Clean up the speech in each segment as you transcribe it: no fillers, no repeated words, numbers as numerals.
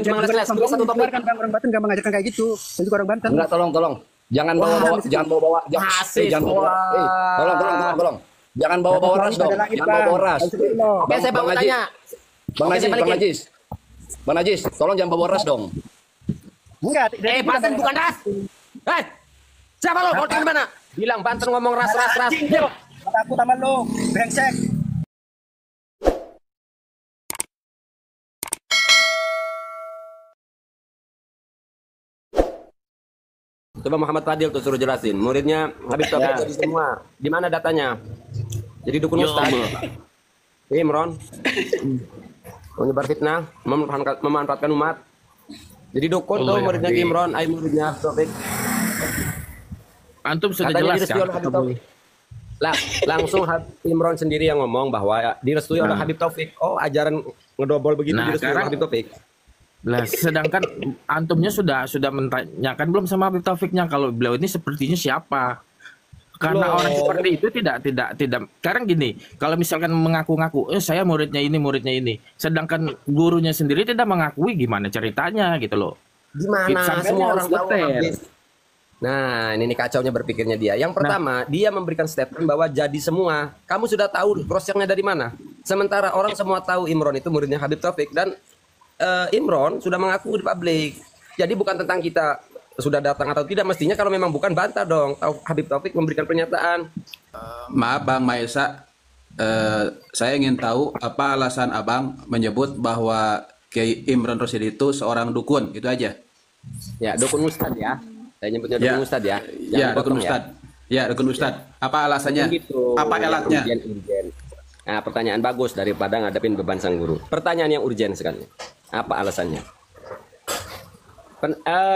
gimana les? Beri satu topik. Kan orang Banten gak mengajarkan kayak gitu. Saya juga orang Banten. Enggak, tolong. Jangan bawa-bawa, jangan bawa-bawa. Jangan bawa. Tolong. Jangan bawa-bawa ras dong. Jangan bawa ras. Oke, saya mau tanya. Bang Najis, tolong jangan bawa ras dong. Enggak. Banten bukan ras. Siapa lo? Kau dari mana? Bilang Banten ngomong ras. Aku taman lo, brengsek. Coba Muhammad Fadil tuh suruh jelasin. Muridnya Habib Taufik jadi semua. Di mana datanya? Jadi dukun ustaz. Imron. Menyebar fitnah, memanfaatkan umat. Jadi dukun tuh muridnya Imron, muridnya Taufik. Antum sudah jelas kan? Langsung Imron sendiri yang ngomong bahwa direstui oleh Habib Taufik. Oh, ajaran ngedobol begitu direstui oleh Habib Taufik. Lah, sedangkan antumnya sudah menanyakan belum sama Habib Taufiknya kalau beliau ini sepertinya siapa? Karena orang seperti itu tidak. Sekarang gini, kalau misalkan mengaku-ngaku, saya muridnya ini, sedangkan gurunya sendiri tidak mengakui, gimana ceritanya gitu loh? Gimana? Semua orang tahu habis. Nah, ini kacaunya berpikirnya dia. Yang pertama, dia memberikan statement bahwa jadi semua. Kamu sudah tahu cross-checknya dari mana? Sementara orang semua tahu Imron itu muridnya Habib Taufik dan Imron sudah mengaku di publik. Jadi bukan tentang kita sudah datang atau tidak, mestinya kalau memang bukan bantah dong. Habib Taufik memberikan pernyataan. Maaf Bang Maesa, saya ingin tahu apa alasan Abang menyebut bahwa Kiai Imron Rosyidi itu seorang dukun, itu aja. Ya, dukun ustad ya. Saya nyebutnya dukun ustad ya. Ya, dukun ustad. Ya, dukun ustad. Apa alasannya? Gitu. Apa elatnya? Urgen. Nah, pertanyaan bagus daripada ngadepin beban sang guru. Pertanyaan yang urgen sekali. Apa alasannya?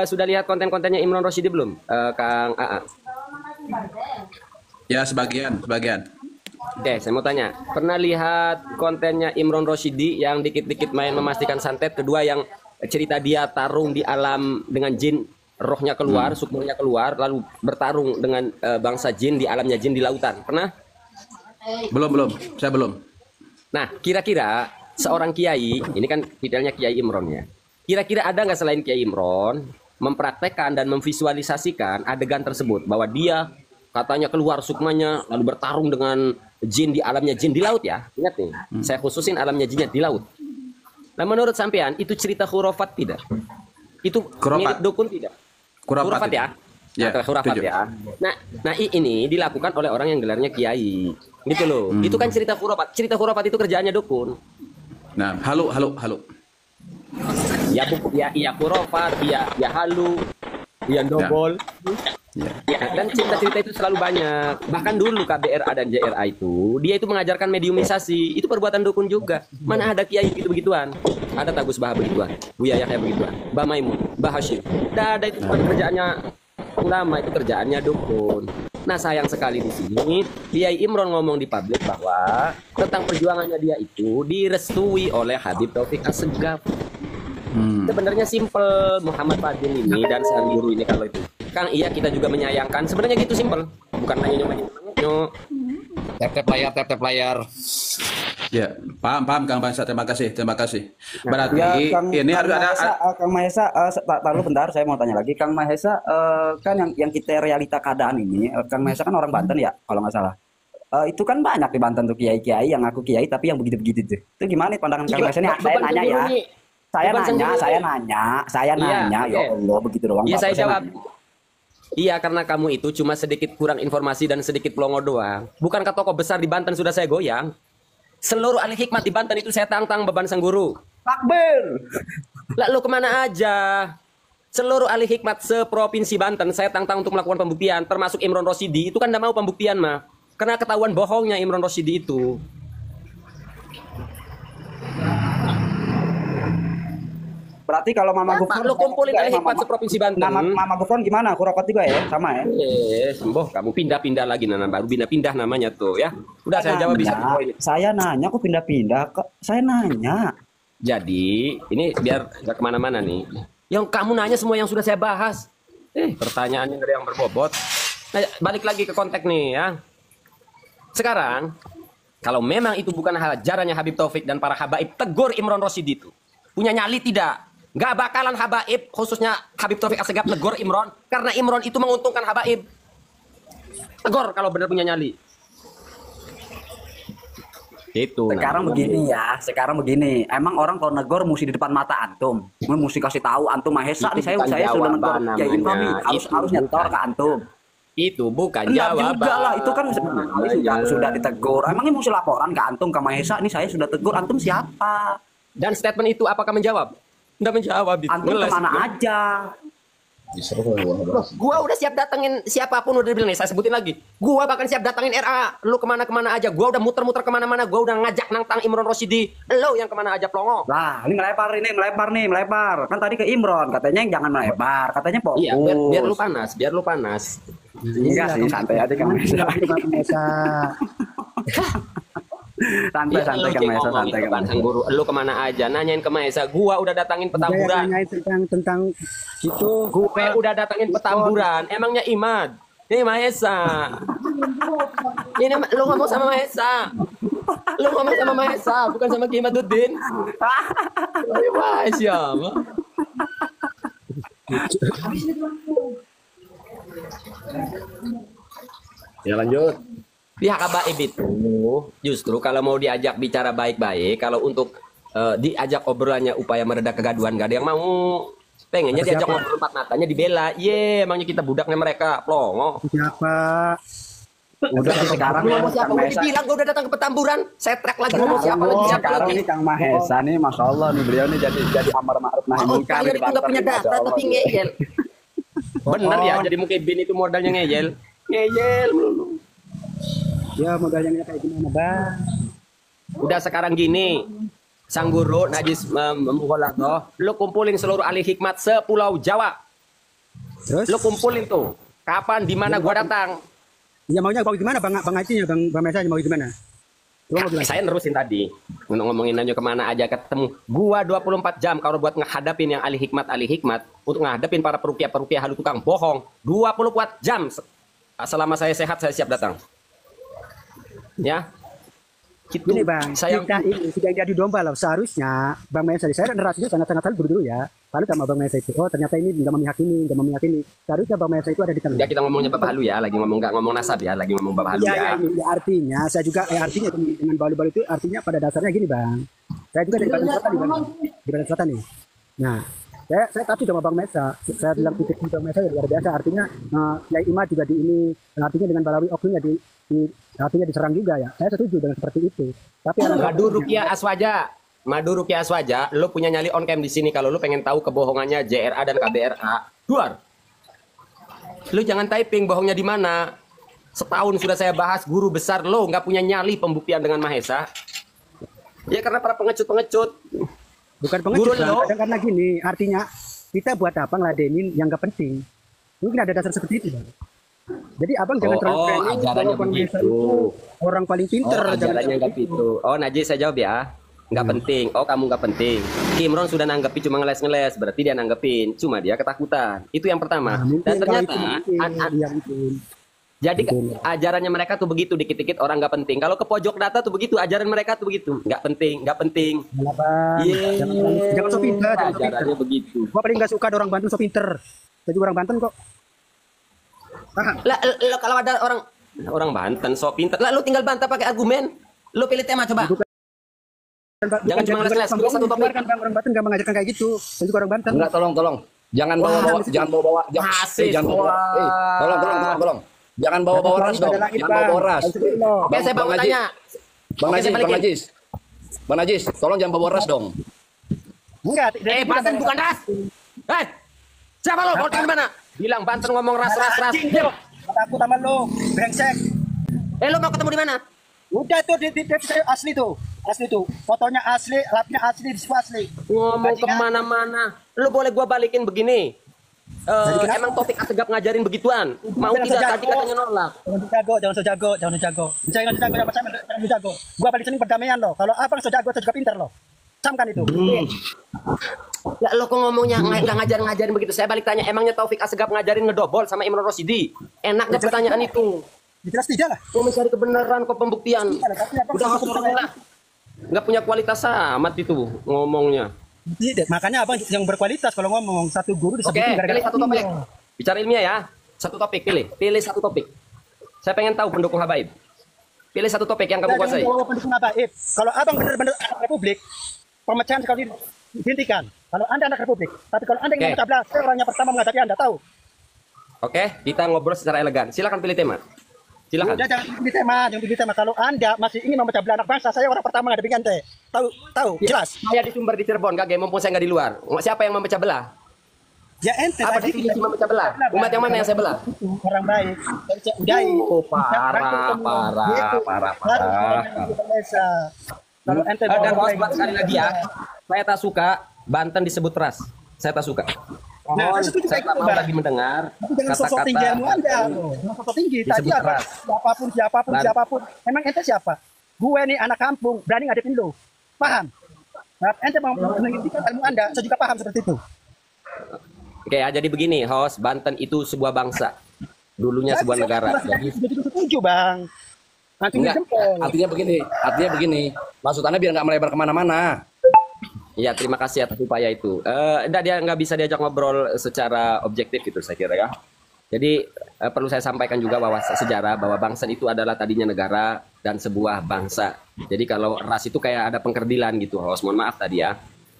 Sudah lihat konten-kontennya Imron Rosyidi belum, Kang AA? Ya, sebagian. Oke, saya mau tanya. Pernah lihat kontennya Imron Rosyidi yang dikit-dikit main memastikan santet? Kedua yang cerita dia tarung di alam dengan jin, rohnya keluar, sukmanya keluar, lalu bertarung dengan bangsa jin di alamnya jin di lautan. Pernah? Belum. Saya belum. Nah, kira-kira seorang kiai, ini kan titelnya Kiai Imron ya. Kira-kira ada nggak selain Kiai Imron mempraktekkan dan memvisualisasikan adegan tersebut bahwa dia katanya keluar sukmanya lalu bertarung dengan jin di alamnya jin di laut ya. Ingat nih, saya khususin alamnya jinnya di laut. Nah, menurut sampean itu cerita khurafat tidak? Itu mirip dukun tidak? Khurafat ya? Ya, khurafat ya. Nah, ini dilakukan oleh orang yang gelarnya kiai. Gitu loh. Itu kan cerita khurafat. Cerita khurafat itu kerjaannya dukun. Nah, halo. Ya buku ya khurafat, ya halu, ya dobol. Ya, dan cerita-cerita itu selalu banyak. Bahkan dulu KBRA dan JRA itu, dia itu mengajarkan mediumisasi. Itu perbuatan dukun juga. Mana ada kiai begitu-begituan? Ada Tagus Baha begituan, Buya Yahya begituan, Mbah Maimun, Mbah Hashim. Tidak ada, itu kerjaannya ulama, itu kerjaannya dukun. Nah, sayang sekali di sini Kiai Imron ngomong di publik bahwa tentang perjuangannya dia itu direstui oleh Habib Taufik Assegaf. Sebenarnya simple Muhammad Fadil ini dan sang guru ini kalau itu. Kang, iya kita juga menyayangkan. Sebenarnya gitu simple. Bukan hanya nyok. Tap layar. Ya, paham Kang Bangsa. Terima kasih. Berarti Ya, ini harus ada Kang Mahesa, taruh bentar, saya mau tanya lagi. Kang Mahesa, kan yang kita realita keadaan ini, Kang Mahesa kan orang Banten ya, kalau nggak salah. Itu kan banyak di Banten tuh kiai-kiai yang ngaku kiai tapi yang begitu-begitu tuh. Itu gimana pandangan Kang Mahesa? Saya nanya ya. Saya nanya, ya Allah, begitu doang. Iya, saya jawab. Iya, karena kamu itu cuma sedikit kurang informasi dan sedikit pelongo doang. Bukankah tokoh besar di Banten sudah saya goyang? Seluruh ahli hikmat di Banten itu saya tantang beban sang guru. Takbir. Lalu kemana aja? Seluruh ahli hikmat seprovinsi Banten saya tantang untuk melakukan pembuktian, termasuk Imron Rosyidi. Itu kan tidak mau pembuktian mah, karena ketahuan bohongnya Imron Rosyidi itu. Berarti kalau Mama Gufron, lu kumpulin ahli hikmat seprovinsi Banten. Mama Gufron gimana? Khurafat juga ya, sama ya? Sembuh kamu pindah-pindah lagi baru pindah-pindah namanya tuh ya. Udah saya jawab bisa. Saya nanya kok pindah-pindah kok. Saya nanya. Jadi ini biar nggak kemana-mana nih. Yang kamu nanya semua yang sudah saya bahas. Pertanyaannya dari yang berbobot. Nah, balik lagi ke konteks nih ya. Sekarang kalau memang itu bukan ajarannya Habib Taufik dan para habaib, tegur Imron Rosyidi itu. Punya nyali tidak? Nggak bakalan Habaib, khususnya Habib Taufik Assegaf negor Imron, karena Imron itu menguntungkan Habaib. Tegor kalau benar punya nyali. Itu. Sekarang begini. Emang orang kalau negor mesti di depan mata antum. Mesti kasih tahu antum Mahesa nih saya sudah negor Kiai Imron nih. Harus nyetor ke antum. Itu bukan jawaban. Enggak lah, itu kan sudah Iya. ditegur. Emangnya mesti laporan ke antum ke Mahesa nih saya sudah tegur, antum siapa? Dan statement itu apakah menjawab? Nggak menjawab. Antum kemana aja? Gua udah siap datengin siapapun, udah bilang nih, saya sebutin lagi. Gua bahkan siap datengin RA. Lu kemana-kemana aja. Gua udah muter-muter kemana-mana. Gua udah ngajak nantang Imron Rosyidi. Lu yang kemana aja plongo. Lah, ini melebar. Kan tadi ke Imron, katanya yang jangan melebar. Katanya fokus. Iya, biar lu panas. Enggak sih, santai aja Kang Mahesa. Santai Kang Mahesa, santai Kang Mahesa. Guru, lu kemana aja? Nanyain ke Mahesa. Gua udah datangin Petamburan. Nanyain tentang itu. Gue udah datangin Petamburan. Emangnya Imad? Ini Mahesa. Ini lu ngomong sama Mahesa. Bukan sama Ki Imaduddin. Wah, siapa? Ya lanjut. Pihak Habaib itu justru kalau mau diajak bicara baik-baik, kalau untuk diajak obrolannya upaya meredak kegaduhan, gak ada yang mau. Pengennya diajak ngobrol empat matanya dibela. Emangnya kita budaknya mereka, plongo. Siapa? Udah sekarang Ngomong siapa? Udah bilang gue udah datang ke Petamburan. Saya track lagi ngomong siapa lagi. Ini Kang Mahesa nih, masya Allah nih beliau nih jadi amar ma'ruf nahi munkar. Kalian itu nggak punya data tapi ngeyel. Bener ya, jadi mungkin bin itu modalnya ngeyel melulu. Ya modalnya kayak gimana bang? Udah sekarang gini, sang guru najis memulatoh, lu kumpulin seluruh ahli hikmat sepulau Jawa. Terus? Lu kumpulin tuh, kapan, di mana gua datang. Ya maunya mau gimana bang Haji, bang Mesa mau gimana? Saya nerusin tadi ngomongin aja kemana aja ketemu. Gua 24 jam kalau buat ngehadapin yang ahli hikmat untuk ngehadapin para perukiah halu tukang bohong. 24 jam selama saya sehat saya siap datang. Ya. Gitu. Ini bang, kita ini sudah jadi domba loh. Seharusnya Bang Mesa, saya narasinya sangat-sangat dulu ya. Lalu sama Bang Mesa itu, oh ternyata ini nggak memihak ini. Seharusnya Bang Mesa itu ada di tengah. Ya kita ngomongnya Bapak Halu ya, lagi ngomong nggak ngomong nasab ya, lagi ngomong Bapak Halu ya. Ya, artinya saya juga artinya dengan balu-balu itu artinya pada dasarnya gini bang. Saya juga dari Banten Selatan nih bang, di Banten Selatan nih. Nah, saya takut sama Bang Mesa. Saya bilang titik Bang Mesa luar biasa. Artinya Yai Imad juga di ini. Artinya dengan Balawi Oknumnya artinya diserang juga ya. Saya setuju dengan seperti itu. Tapi Madu Rukia Aswaja, lu punya nyali on cam di sini kalau lu pengen tahu kebohongannya JRA dan KBRA. Luar. Lu jangan typing bohongnya di mana. Setahun sudah saya bahas guru besar lo nggak punya nyali pembuktian dengan Mahesa. Ya karena para pengecut. Bukan pengecut karena gini, artinya kita buat apa ngeladenin yang nggak penting. Mungkin ada dasar seperti itu bang. Jadi abang jangan terlalu training ajarannya Bang Mesa begitu. itu orang paling pinter. Ajarannya nggak gitu. Najis saya jawab ya. Nggak penting. Kamu nggak penting. Kimron sudah nanggepi cuma ngeles-ngeles, berarti dia nanggepin. Cuma dia ketakutan. Itu yang pertama. Dan ternyata jadi ajarannya mereka tuh begitu, dikit-dikit orang nggak penting. Kalau ke pojok data tuh begitu, ajaran mereka tuh begitu, nggak penting. Jangan so pinter. Ajarannya begitu. Gua paling nggak suka ada orang Banten so pinter. Saya juga orang Banten kok. Lah, kalau ada orang Banten so pinter, lah lu tinggal bantah pakai argumen. Lu pilih tema coba. Jangan cuma ngeles-ngeles, pilih satu topik. Kan orang Banten nggak mengajarkan kayak gitu. Saya juga orang Banten. Enggak, tolong. Jangan bawa-bawa, tolong. Jangan bawa-bawa ras dong. Jangan bawa ras. Oke, saya mau tanya. Bang Najis, tolong jangan bawa ras dong. Enggak. Banten bukan ras. Siapa lo? Mau di mana? Bilang Banten ngomong ras. Aku taman lo, brengsek. Lo mau ketemu di mana? Udah tuh di asli tuh. Fotonya asli, lapnya asli, di asli. Ngomong kemana-mana. Lo boleh gua balikin begini. Emang Taufik Assegaf ngajarin begituan? Mau tidak? Tadi katanya nolak. Jangan so jago. Jangan jago. Gua balik sini perdamaian lo. Kalau abang so jago, juga pinter lo. Camkan itu. Ya lo kok ngomongnya nggak ngajarin begitu. Saya balik tanya, emangnya Taufik Assegaf ngajarin ngedobol sama Imron Rosyidi? Enaknya pertanyaan itu. Jelas tidak lah. Kok mencari kebenaran, kok pembuktian? Udah masuk lah. Nggak punya kualitas amat itu ngomongnya. Makanya abang yang berkualitas kalau ngomong satu guru Oke, disebutin pilih satu topik. ilmu. Bicara ilmiah ya. Satu topik, pilih satu topik. Saya pengen tahu pendukung Habaib. Pilih satu topik yang kamu kuasai. Pendukung Habaib. Kalau abang benar-benar anak Republik, pemecahan sekali dihentikan. Kalau anda anak Republik, tapi kalau anda ingin Oke. memecah belah, saya orang yang pertama menghadapi anda, tahu? Oke, kita ngobrol secara elegan. Silakan pilih tema. Silakan. Udah jangan pilih tema. Kalau anda masih ingin memecah belah anak bangsa, saya orang pertama menghadapi anda. Tahu, jelas. Saya di sumber di Cirebon, Kak, mumpung saya nggak di luar. Siapa yang memecah belah? Ya ente Apa tadi definisi memecah belah? Umat yang mana yang saya belah? orang baik. Dari Cik Udai. Oh, parah. Kalau ente Dan bawa host buat sekali lagi ya, saya tak suka Banten disebut ras. Saya tak suka. Nah, Mohon, saya setuju saya kayak tak gitu, mau Bang. lagi mendengar Tapi jangan sosok tinggi ilmu anda. Jangan sosok tinggi. Tadi Disebut apa? keras. Siapapun. Dan- Emang ente siapa? Gue nih anak kampung, berani ngadepin lo. Paham? Nah, ente mau mengintikan ilmu anda, saya juga paham seperti itu. Oke ya, jadi begini, host, Banten itu sebuah bangsa. Dulunya sebuah negara. Jadi Jadi setuju, Bang. Nanti Enggak, jempol. artinya begini. Maksud Anda biar nggak melebar kemana-mana. ya, terima kasih atas upaya itu. Dia nggak bisa diajak ngobrol secara objektif itu saya kira ya. Jadi perlu saya sampaikan juga bahwa sejarah bahwa bangsa itu adalah tadinya negara dan sebuah bangsa. Jadi kalau ras itu kayak ada pengkerdilan gitu, host. Mohon maaf tadi ya.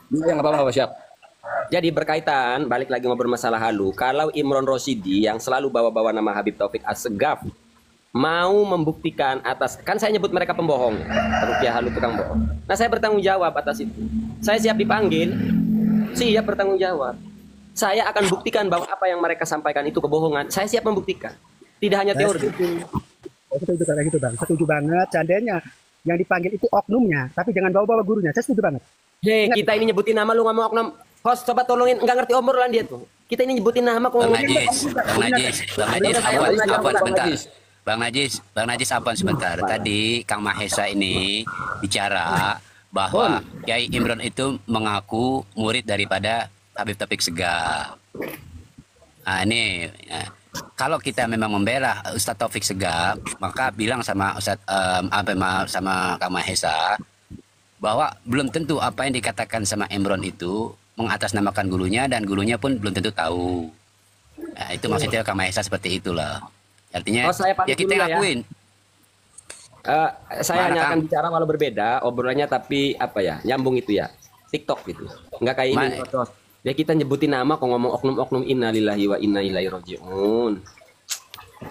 Yang apa-apa, siap. Jadi berkaitan, balik lagi ngobrol masalah halu. Kalau Imron Rosidi yang selalu bawa-bawa nama Habib Taufik Assegaf mau membuktikan atas, kan saya nyebut mereka pembohong, rupiah halu tukang bohong. Nah saya bertanggung jawab atas itu. Saya siap dipanggil, siap bertanggung jawab. Saya akan buktikan bahwa apa yang mereka sampaikan itu kebohongan. Saya siap membuktikan. Tidak hanya teori. Setuju kayak gitu, Bang. Setuju banget. Seandainya yang dipanggil itu oknumnya, tapi jangan bawa-bawa gurunya. Saya setuju banget. Hei, kita ini nyebutin nama lu ngomong oknum. Host, coba tolongin, nggak ngerti obrolan dia tuh. Kita ini nyebutin nama kok Bang ngomongin. Najis, Bang Najis, apaan sebentar. Tadi Kang Mahesa ini bicara bahwa Kiai Imron itu mengaku murid daripada Habib Taufik Segaf. Nah, ini kalau kita memang membela Ustadz Taufik Segaf, maka bilang sama Ustadz sama Kang Mahesa bahwa belum tentu apa yang dikatakan sama Imron itu mengatasnamakan gurunya dan gurunya pun belum tentu tahu. Nah, itu maksudnya Kang Mahesa seperti itulah. Artinya Saya pamit ya kita dulu lah ya. ngakuin. Saya Mana, hanya Kang? akan bicara walau berbeda obrolannya, tapi apa ya, nyambung itu ya, TikTok gitu, nggak kayak ini. Ya kita nyebutin nama kok ngomong oknum-oknum, innalillahi wa inna ilaihi rajiun.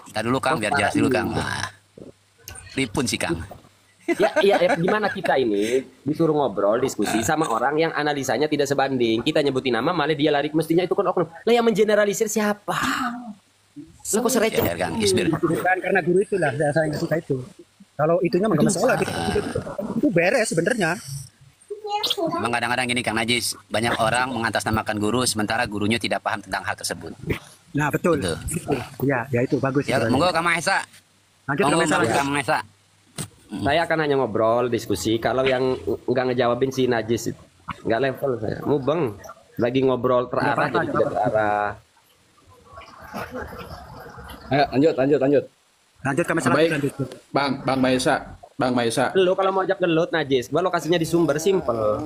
Ntar dulu Kang, biar jelas dulu Kang. Nah, Ripun sih Kang. Ya, gimana kita ini disuruh ngobrol, diskusi sama orang yang analisanya tidak sebanding. Kita nyebutin nama malah dia lari, mestinya itu kan oknum. Lah yang mengeneralisir siapa? Lah kok sereceh? Ya, Kang, Isbir. Bukan karena guru itulah saya nggak suka itu. Kalau itunya nggak masalah. Itu beres sebenarnya. Memang kadang-kadang gini Kang Najis, banyak orang mengatasnamakan guru sementara gurunya tidak paham tentang hal tersebut. Nah betul. Gitu. Ya itu bagus. Ya, monggo Kang Mahesa. Lanjut Monggo Kang Mahesa. Kang Mahesa. Saya akan hanya ngobrol, diskusi. Kalau yang nggak ngejawabin si Najis itu nggak level saya. Mubeng lagi ngobrol terarah jadi tidak terarah. Ayo, lanjut. Lanjut Kang Mahesa. Baik. Lanjut. Bang Maesa. Lu kalau mau ajak gelut Najis, gua lokasinya di Sumber, simple.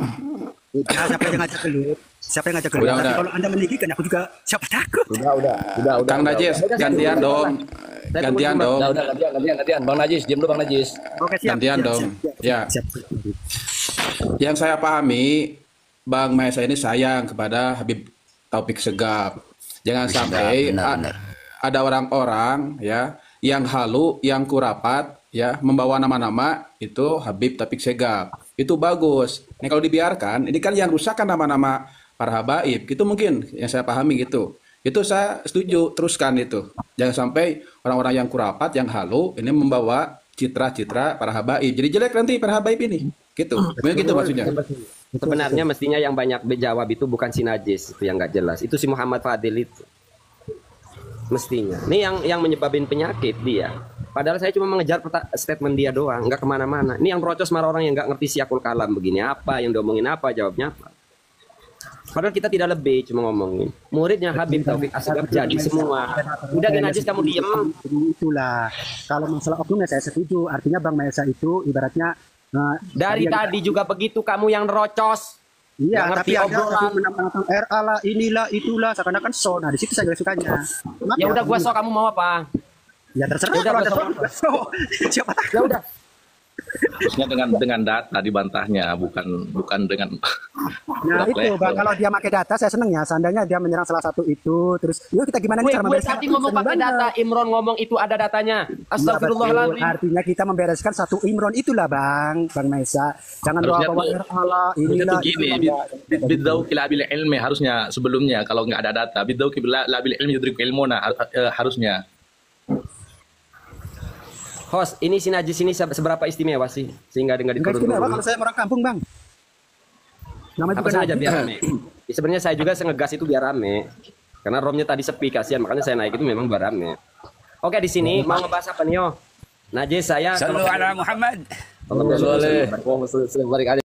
Nah, siapa yang ngajak gelut? Siapa yang ngajak gelut? Udah, Tapi udah. kalau anda meninggikan, aku juga siapa takut. Udah. Kang Najis, gantian dong. Gantian dong. Udah, gantian. Bang Najis, diam dulu Bang Najis. Oke siap. Gantian siap, dong. siap, Ya. siap. Yang saya pahami, Bang Maesa ini sayang kepada Habib Taufik Segaf. Jangan sampai benar. ada orang-orang ya yang halu, yang kurapat ya membawa nama-nama itu Habib Taufik Segaf. Itu bagus. Ini kalau dibiarkan, ini kan yang rusak kan nama-nama para habaib. Itu mungkin yang saya pahami gitu. Itu saya setuju, teruskan itu. Jangan sampai orang-orang yang kurapat, yang halu ini membawa citra-citra para habaib. Jadi jelek nanti para habaib ini. Gitu. Gitu maksudnya. Sebenarnya mestinya yang banyak jawab itu bukan si Najis, itu yang nggak jelas. Itu si Muhammad Fadil itu. Mestinya. Ini yang menyebabin penyakit dia. Padahal saya cuma mengejar statement dia doang, nggak kemana-mana. Ini yang procos marah orang yang nggak ngerti siakul kalam begini apa, yang diomongin apa, jawabnya apa. Padahal kita tidak lebih, cuma ngomongin. Muridnya Habib Taufik Assegaf jadi semua. Udah gini Najis, kamu diem. Itulah. Kalau masalah oknumnya saya setuju. Artinya Bang Mahesa itu ibaratnya Dari tadi juga begitu kamu yang nerocos. Iya, Nggak tapi ngerti ada obrolan. menantang RA lah, inilah, itulah, seakan-akan so. Nah, di situ saya gak sukanya. Maaf Ya udah gua sok, kamu mau apa? Ya terserah Udah, kalau gua ada sok. so. Siapa tahu. Ya udah. Harusnya dengan data dibantahnya, bukan dengan Nah itu level. bang, kalau dia pakai data saya seneng ya. Seandainya dia menyerang salah satu itu, terus yuk kita gimana nih cara Gue membereskan. tadi ngomong pakai data, Imron ngomong itu ada datanya. Iya, betul. Astagfirullahaladzim. Artinya kita membereskan satu Imron itulah bang Mesa. Jangan Harusnya bawa-bawa tuh- RA Harusnya inilah. tuh gini, itulah. bidau kilabil ilmi harusnya sebelumnya kalau nggak ada data, bidau kilabil ilmi yudriku ilmuna harusnya. Host, ini si Najis ini seberapa istimewa sih? Sehingga dengan Enggak istimewa diturun-turun. kalau saya orang kampung bang. Namanya Apa juga sengaja Najib. biar rame? Ya, sebenarnya saya juga ngegas itu biar rame. Karena romnya tadi sepi, kasihan. Makanya saya naik itu memang biar rame. Oke, di sini mau ngebahas apa nih, yo? Najis saya... Sallu ala Muhammad. Kalau